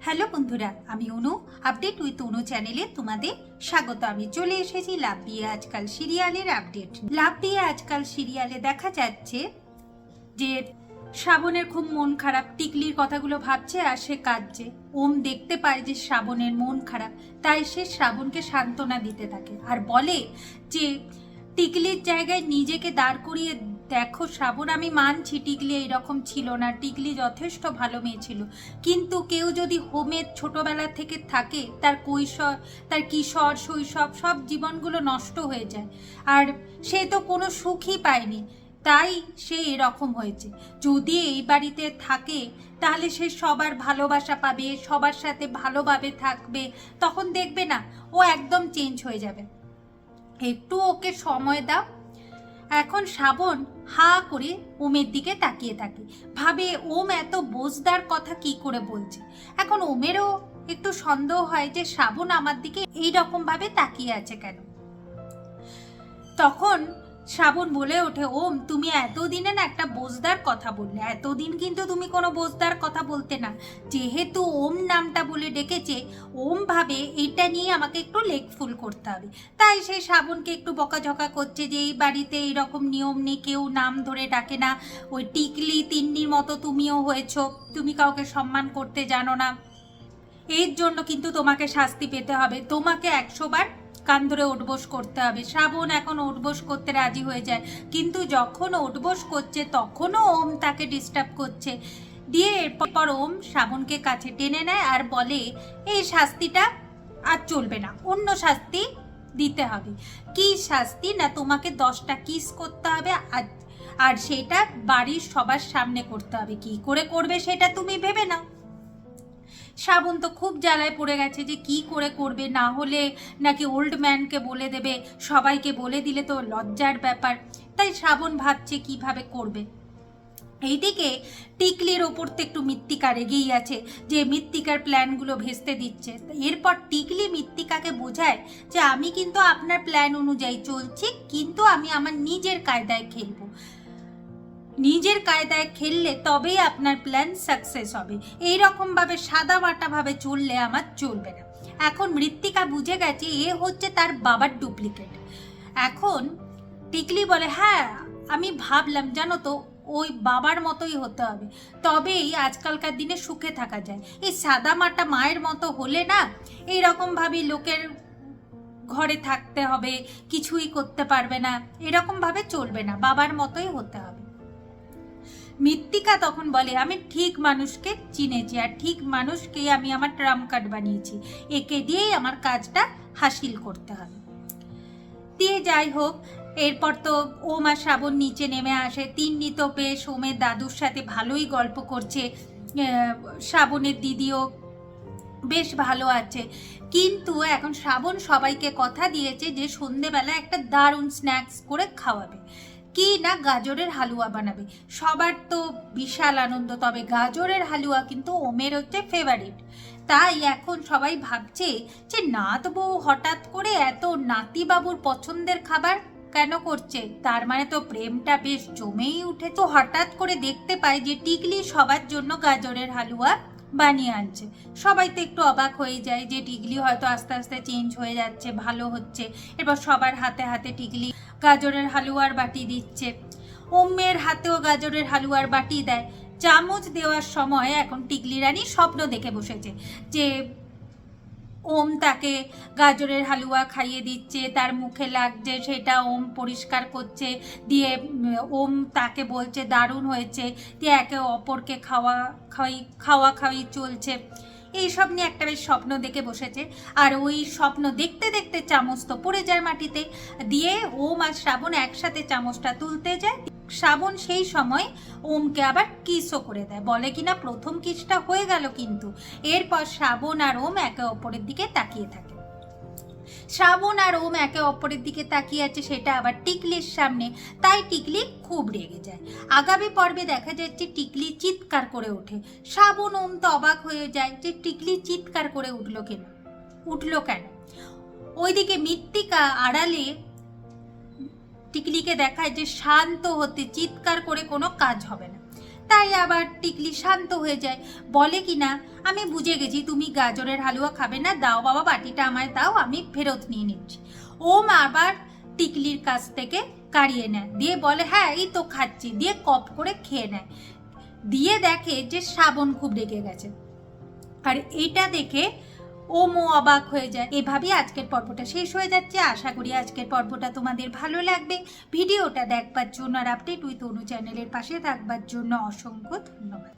Hello বন্ধুরা, আমি অনু। Update with অনু চ্যানেলে তোমাদের স্বাগত। আমি চলে এসেছি লাভ বিয়ে আজকাল সিরিয়ালের আপডেট। লাভ বিয়ে আজকাল সিরিয়ালে দেখা যাচ্ছে যে শ্রাবণের খুব মন খারাপ, টিকলির কথাগুলো ভাবছে আর সে কাঁদছে। ওম দেখতে পায় যে শ্রাবণের মন খারাপ, তাই সে শ্রাবণকে সান্ত্বনা দিতে থাকে আর বলে যে টিকলির জায়গায় নিজেকে দাঁড় করিয়ে দেখো শ্রাবণ, আমি মানছি টিকলি এইরকম ছিল না, টিকলি যথেষ্ট ভালো মেয়ে ছিল, কিন্তু কেউ যদি হোমে ছোটবেলা থেকে থাকে তার কৈশোর, তার কিশোর শৈশব সব জীবনগুলো নষ্ট হয়ে যায়, আর সে তো কোনো সুখই পায়নি, তাই সে এরকম হয়েছে। যদি এই বাড়িতে থাকে তাহলে সে সবার ভালোবাসা পাবে, সবার সাথে ভালোভাবে থাকবে, তখন দেখবে না ও একদম চেঞ্জ হয়ে যাবে। একটু ওকে সময় দাও। এখন শ্রাবণ হা করে ওমের দিকে তাকিয়ে থাকে, ভাবে ওম এত বোঝদার কথা কি করে বলছে। এখন ওমেরও একটু সন্দেহ হয় যে শ্রাবণ আমার দিকে এইরকম ভাবে তাকিয়ে আছে কেন। তখন শ্রাবণ বলে ওঠে, ওম তুমি এতদিনে না একটা বোঝদার কথা বললে, এতদিন কিন্তু তুমি কোনো বোঝদার কথা বলতে না, যেহেতু ওম নামটা বলে ডেকেছে ওম ভাবে এটা নিয়ে আমাকে একটু লেগফুল করতে হবে, তাই সে শ্রাবণকে একটু বকাঝকা করছে যে এই বাড়িতে এইরকম নিয়ম নেই, কেউ নাম ধরে ডাকে না, ওই টিকলি তিন্নির মতো তুমিও হয়েছ, তুমি কাউকে সম্মান করতে জানো না, এর জন্য কিন্তু তোমাকে শাস্তি পেতে হবে, তোমাকে 100 বার কান ধরে উঠবোস করতে হবে। শ্রাবণ এখন উঠবোস করতে রাজি হয়ে যায়, কিন্তু যখন উঠবোস করছে তখনও ওম তাকে ডিস্টার্ব করছে। দিয়ে এরপর ওম শ্রাবণকে কাছে টেনে নেয় আর বলে এই শাস্তিটা আর চলবে না, অন্য শাস্তি দিতে হবে। কি শাস্তি না, তোমাকে 10টা কিস করতে হবে, আর সেটা বাড়ির সবার সামনে করতে হবে। কি করে করবে সেটা তুমি ভেবে নাও। শ্রাবণ তো খুব জ্বালায় পড়ে গেছে যে কি করে করবে, না হলে নাকি ওল্ড ম্যানকে বলে দেবে, সবাইকে বলে দিলে তো লজ্জার ব্যাপার, তাই শ্রাবণ ভাবছে কিভাবে করবে। এইদিকে টিকলির ওপর তো একটু মৃত্তিকা রেগেই আছে যে মৃত্তিকার প্ল্যানগুলো ভেস্তে দিচ্ছে। এরপর টিকলি মৃত্তিকাকে বোঝায় যে আমি কিন্তু আপনার প্ল্যান অনুযায়ী চলছি, কিন্তু আমি আমার নিজের কায়দায় খেলবো, নিজের কায়দায় খেললে তবেই আপনার প্ল্যান সাকসেস হবে, এইরকমভাবে সাদা মাটাভাবে চললে আমার চলবে না। এখন মৃত্তিকা বুঝে গেছে এ হচ্ছে তার বাবার ডুপ্লিকেট। এখন টিকলি বলে হ্যাঁ আমি ভাবলাম জানো তো ওই বাবার মতোই হতে হবে, তবেই আজকালকার দিনে সুখে থাকা যায়, এই সাদা মাটা মায়ের মতো হলে না এইরকমভাবেই লোকের ঘরে থাকতে হবে, কিছুই করতে পারবে না, এরকমভাবে চলবে না, বাবার মতোই হতে হবে। মৃত্তিকা তখন বলে আমি ঠিক মানুষকে চিনেছি, আর ঠিক মানুষকে আমি আমার ট্রাম্প কার্ড বানিয়েছি, একে দিয়েই আমার কাজটা হাসিল করতে হবে। দিয়ে যাই হোক, এরপর তো ওম আর শ্রাবণ নিচে নেমে আসে। তিন্নি তো বেশ ওমের দাদুর সাথে ভালোই গল্প করছে, শ্রাবণের দিদিও বেশ ভালো আছে, কিন্তু এখন শ্রাবণ সবাইকে কথা দিয়েছে যে সন্ধেবেলা একটা দারুণ স্ন্যাক্স করে খাওয়াবে, কি না গাজরের হালুয়া বানাবে। সবার তো বিশাল আনন্দ, তবে গাজরের হালুয়া কিন্তু ওমের হচ্ছে ফেভারিট। তাই এখন সবাই ভাবছে যে নাত বউ হঠাৎ করে এত নাতিবাবুর পছন্দের খাবার কেন করছে, তার মানে তো প্রেমটা বেশ জমেই উঠে। তো হঠাৎ করে দেখতে পায় যে টিকলি সবার জন্য গাজরের হালুয়া বানিয়ে আনছে। সবাই তো একটু অবাক হয়ে যায় যে টিকলি হয়তো আস্তে আস্তে চেঞ্জ হয়ে যাচ্ছে, ভালো হচ্ছে। এরপর সবার হাতে হাতে টিকলি গাজরের হালুয়ার বাটি দিচ্ছে, ওমের হাতেও গাজরের হালুয়ার বাটি দেয়। চামচ দেওয়ার সময় এখন টিকলি রানী স্বপ্ন দেখে বসেছে যে ওম তাকে গাজরের হালুয়া খাইয়ে দিচ্ছে, তার মুখে লাগছে, সেটা ওম পরিষ্কার করছে, দিয়ে ওম তাকে বলছে দারুণ হয়েছে, দিয়ে একে অপরকে খাওয়া খাওয়ি চলছে। এইসব নিয়ে একটা বেশ স্বপ্ন দেখে বসেছে, আর ওই স্বপ্ন দেখতে দেখতে চামচ তো পড়ে যায় মাটিতে, দিয়ে ওম আর শ্রাবণ একসাথে চামচটা তুলতে যায়। শ্রাবণ সেই সময় ওমকে আবার কিসও করে দেয়, বলে কিনা প্রথম কিসটা হয়ে গেল, কিন্তু এরপর শ্রাবণ আর ওম একে অপরের দিকে তাকিয়ে থাকে। শ্রাবণ আর ওম একে অপরের দিকে তাকিয়ে আছে, সেটা আবার টিকলির সামনে, তাই টিকলি খুব রেগে যায়। আগামী পর্বে দেখা যাচ্ছে টিকলি চিৎকার করে ওঠে। শ্রাবণ ওম তো অবাক হয়ে যায় যে টিকলি চিৎকার করে উঠলো কেন। ওইদিকে মৃত্তিকা আড়ালে টিকলিকে দেখায় যে শান্ত হতে, চিৎকার করে কোনো কাজ হবে না। তাই আবার টিকলি শান্ত হয়ে যায়, বলে কি না আমি বুঝে গেছি তুমি গাজরের হালুয়া খাবে না, দাও বাবা বাটিটা আমায় দাও, আমি ফেরত নিয়ে নিচ্ছি। ওম আবার টিকলির কাছ থেকে কাড়িয়ে নেয়, দিয়ে বলে হ্যাঁ এই তো খাচ্ছি, দিয়ে কপ করে খেয়ে নেয়। দিয়ে দেখে যে শ্রাবণ খুব রেগে গেছে, আর এটা দেখে ওমও অবাক হয়ে যায়। এভাবেই আজকের পর্বটা শেষ হয়ে যাচ্ছে। আশা করি আজকের পর্বটা তোমাদের ভালো লাগবে। ভিডিওটা দেখবার জন্য আর আপডেট উইথ অনু চ্যানেলের পাশে থাকবার জন্য অসংখ্য ধন্যবাদ।